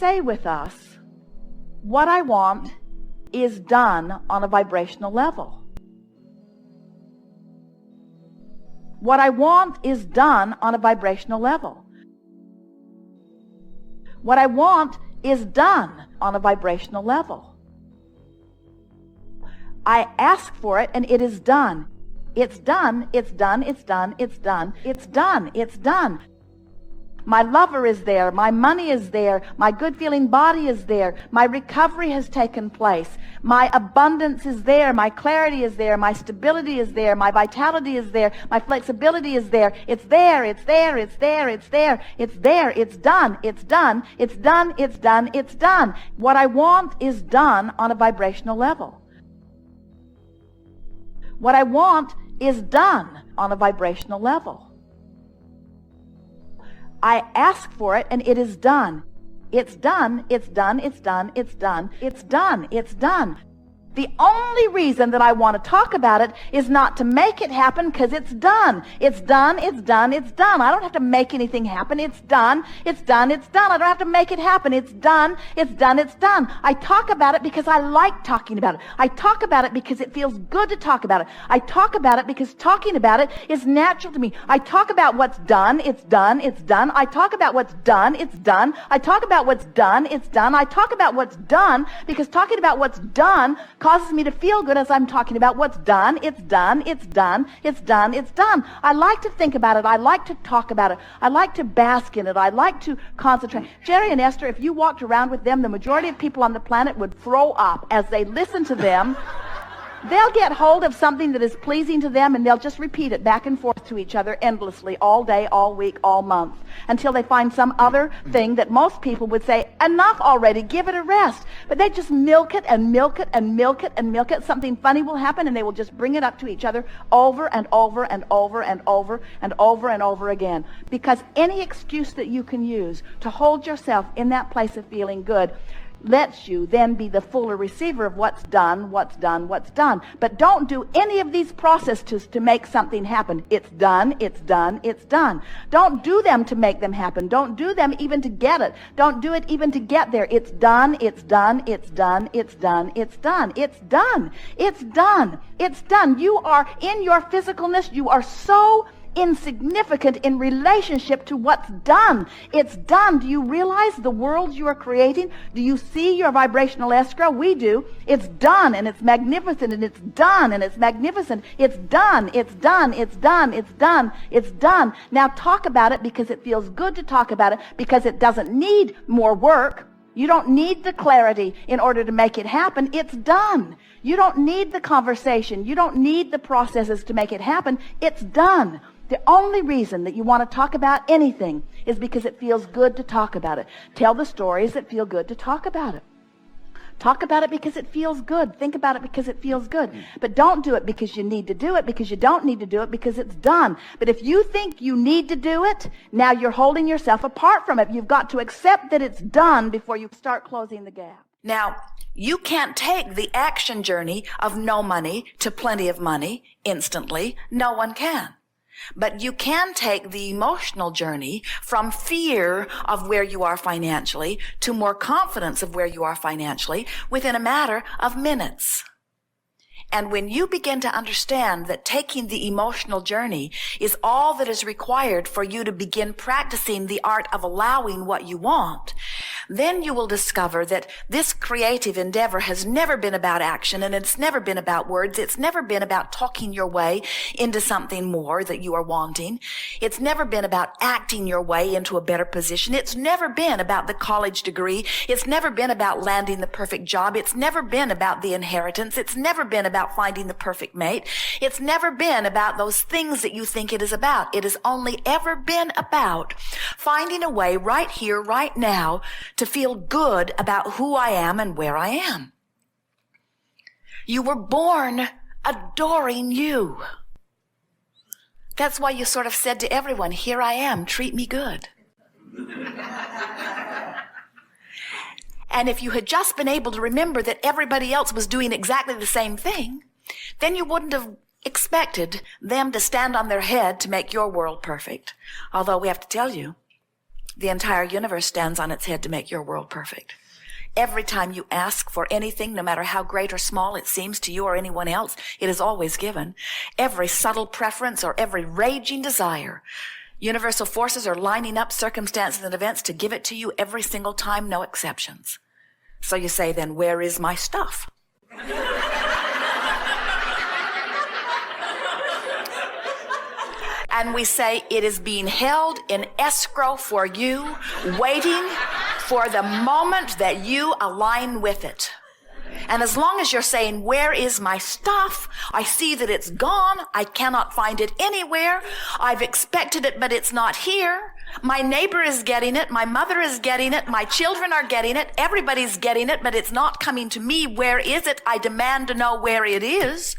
say with us, what I want is done on a vibrational level. What I want is done on a vibrational level. What I want is done on a vibrational level. I ask for it and it is done. It's done, it's done, it's done, it's done, it's done, it's done. My lover is there, my money is there, my good feeling body is there, my recovery has taken place, my abundance is there, my clarity is there, my stability is there, my vitality is there, my flexibility is there. It's there, it's there, it's there, it's there, it's there, it's done, it's done, it's done, it's done, it's done. What I want is done on a vibrational level. What I want is done on a vibrational level. I ask for it and it is done. It's done, it's done, it's done, it's done, it's done, it's done. The only reason that I want to talk about it is not to make it happen, because it's done. It's done, it's done, it's done. I don't have to make anything happen. It's done, it's done, it's done. I don't have to make it happen. It's done, it's done, it's done. I talk about it because I like talking about it. I talk about it because it feels good to talk about it. I talk about it because talking about it is natural to me. I talk about what's done, it's done, it's done. I talk about what's done, it's done. I talk about what's done, it's done. I talk about what's done because talking about what's done causes me to feel good as I'm talking about what's done. It's done, it's done, it's done, it's done. I like to think about it. I like to talk about it. I like to bask in it. I like to concentrate. Jerry and Esther, if you walked around with them, the majority of people on the planet would throw up as they listen to them. They'll get hold of something that is pleasing to them and they'll just repeat it back and forth to each other endlessly all day, all week, all month, until they find some other thing that most people would say, enough already, give it a rest. But they just milk it and milk it and milk it and milk it. Something funny will happen and they will just bring it up to each other over and over and over and over and over and over again. Because any excuse that you can use to hold yourself in that place of feeling good lets you then be the fuller receiver of what's done, what's done, what's done. But don't do any of these processes to make something happen. It's done, it's done, it's done. Don't do them to make them happen. Don't do them even to get it. Don't do it even to get there. It's done, it's done, it's done, it's done, it's done, it's done, it's done, it's done. You are, in your physicalness, you are so insignificant in relationship to what's done. It's done. Do you realize the world you are creating? Do you see your vibrational escrow? We do. It's done and it's magnificent and it's done and it's magnificent. It's done. It's done. It's done. It's done. It's done. Now talk about it because it feels good to talk about it, because it doesn't need more work. You don't need the clarity in order to make it happen. It's done. You don't need the conversation. You don't need the processes to make it happen. It's done. The only reason that you want to talk about anything is because it feels good to talk about it. Tell the stories that feel good to talk about it. Talk about it because it feels good. Think about it because it feels good. But don't do it because you need to do it, because you don't need to do it because it's done. But if you think you need to do it, now you're holding yourself apart from it. You've got to accept that it's done before you start closing the gap. Now, you can't take the action journey of no money to plenty of money instantly. No one can. But you can take the emotional journey from fear of where you are financially to more confidence of where you are financially within a matter of minutes. And when you begin to understand that taking the emotional journey is all that is required for you to begin practicing the art of allowing what you want, then you will discover that this creative endeavor has never been about action, and it's never been about words. It's never been about talking your way into something more that you are wanting. It's never been about acting your way into a better position. It's never been about the college degree. It's never been about landing the perfect job. It's never been about the inheritance. It's never been about finding the perfect mate. It's never been about those things that you think it is about. It has only ever been about finding a way right here, right now, to feel good about who I am and where I am. You were born adoring you. That's why you sort of said to everyone, here I am, treat me good. And if you had just been able to remember that everybody else was doing exactly the same thing, then you wouldn't have expected them to stand on their head to make your world perfect. Although we have to tell you, The entire universe stands on its head to make your world perfect. Every time you ask for anything, no matter how great or small it seems to you or anyone else, it is always given. Every subtle preference or every raging desire, universal forces are lining up circumstances and events to give it to you every single time, no exceptions. So you say, then where is my stuff? And we say it is being held in escrow for you, waiting for the moment that you align with it. And as long as you're saying, where is my stuff? I see that it's gone. I cannot find it anywhere. I've expected it, but it's not here. My neighbor is getting it. My mother is getting it. My children are getting it. Everybody's getting it, but it's not coming to me. Where is it? I demand to know where it is.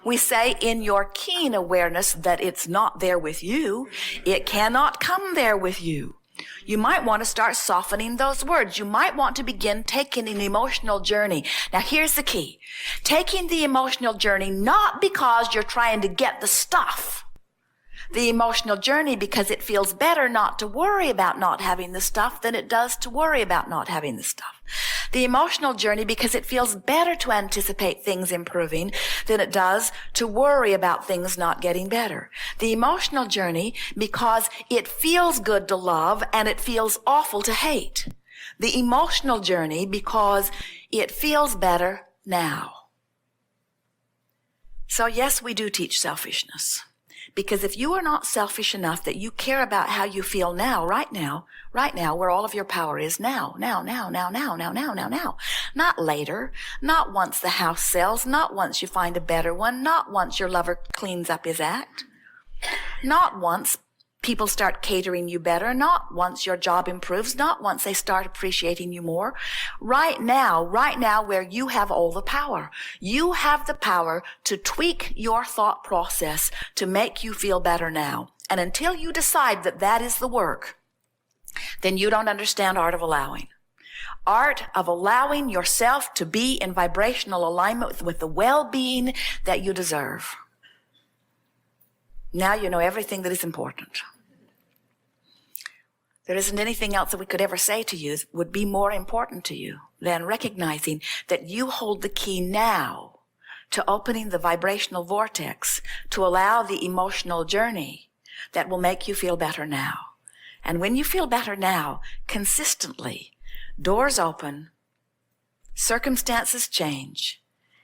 We say in your keen awareness that it's not there with you, it cannot come there with you. You might want to start softening those words. You might want to begin taking an emotional journey. Now here's the key. Taking the emotional journey not because you're trying to get the stuff. The emotional journey because it feels better not to worry about not having the stuff than it does to worry about not having the stuff. The emotional journey because it feels better to anticipate things improving than it does to worry about things not getting better. The emotional journey because it feels good to love and it feels awful to hate. The emotional journey because it feels better now. So yes, we do teach selfishness. Because if you are not selfish enough that you care about how you feel now, right now, where all of your power is now. Not later, not once the house sells, not once you find a better one, not once your lover cleans up his act, not once people start catering you better, not once your job improves, not once they start appreciating you more. Right now where you have all the power. You have the power to tweak your thought process to make you feel better now. And until you decide that that is the work, then you don't understand art of allowing. Art of allowing yourself to be in vibrational alignment with the well-being that you deserve. Now you know everything that is important. There isn't anything else that we could ever say to you that would be more important to you than recognizing that you hold the key now to opening the vibrational vortex to allow the emotional journey that will make you feel better now. And when you feel better now, consistently, doors open, circumstances change,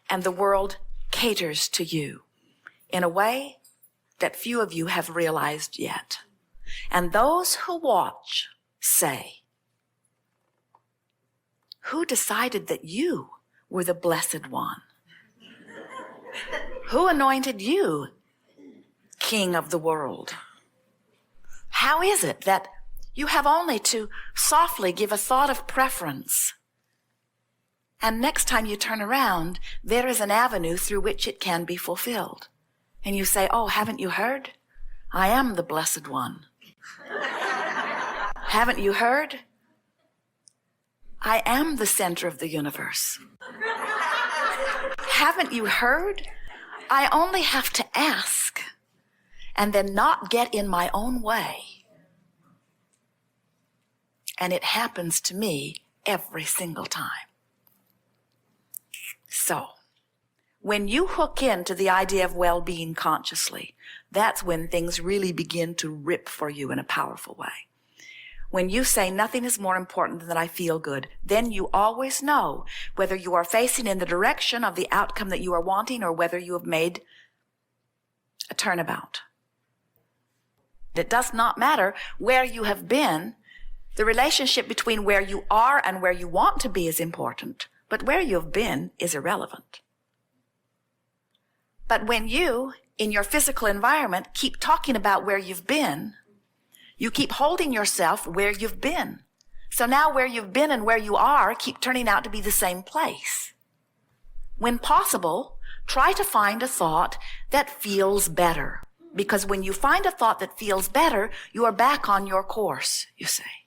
and the world caters to you in a way that few of you have realized yet. And those who watch say, who decided that you were the blessed one? Who anointed you king of the world? How is it that you have only to softly give a thought of preference, and next time you turn around, there is an avenue through which it can be fulfilled? And you say, oh, haven't you heard? I am the blessed one. Haven't you heard? I am the center of the universe. Haven't you heard? I only have to ask and then not get in my own way. And it happens to me every single time. So, when you hook into the idea of well-being consciously, that's when things really begin to rip for you in a powerful way. When you say nothing is more important than that I feel good, then you always know whether you are facing in the direction of the outcome that you are wanting or whether you have made a turnabout. It does not matter where you have been. The relationship between where you are and where you want to be is important, but where you have been is irrelevant. But when you, in your physical environment, keep talking about where you've been, you keep holding yourself where you've been. So now where you've been and where you are keep turning out to be the same place. When possible, try to find a thought that feels better. Because when you find a thought that feels better, you are back on your course, you say.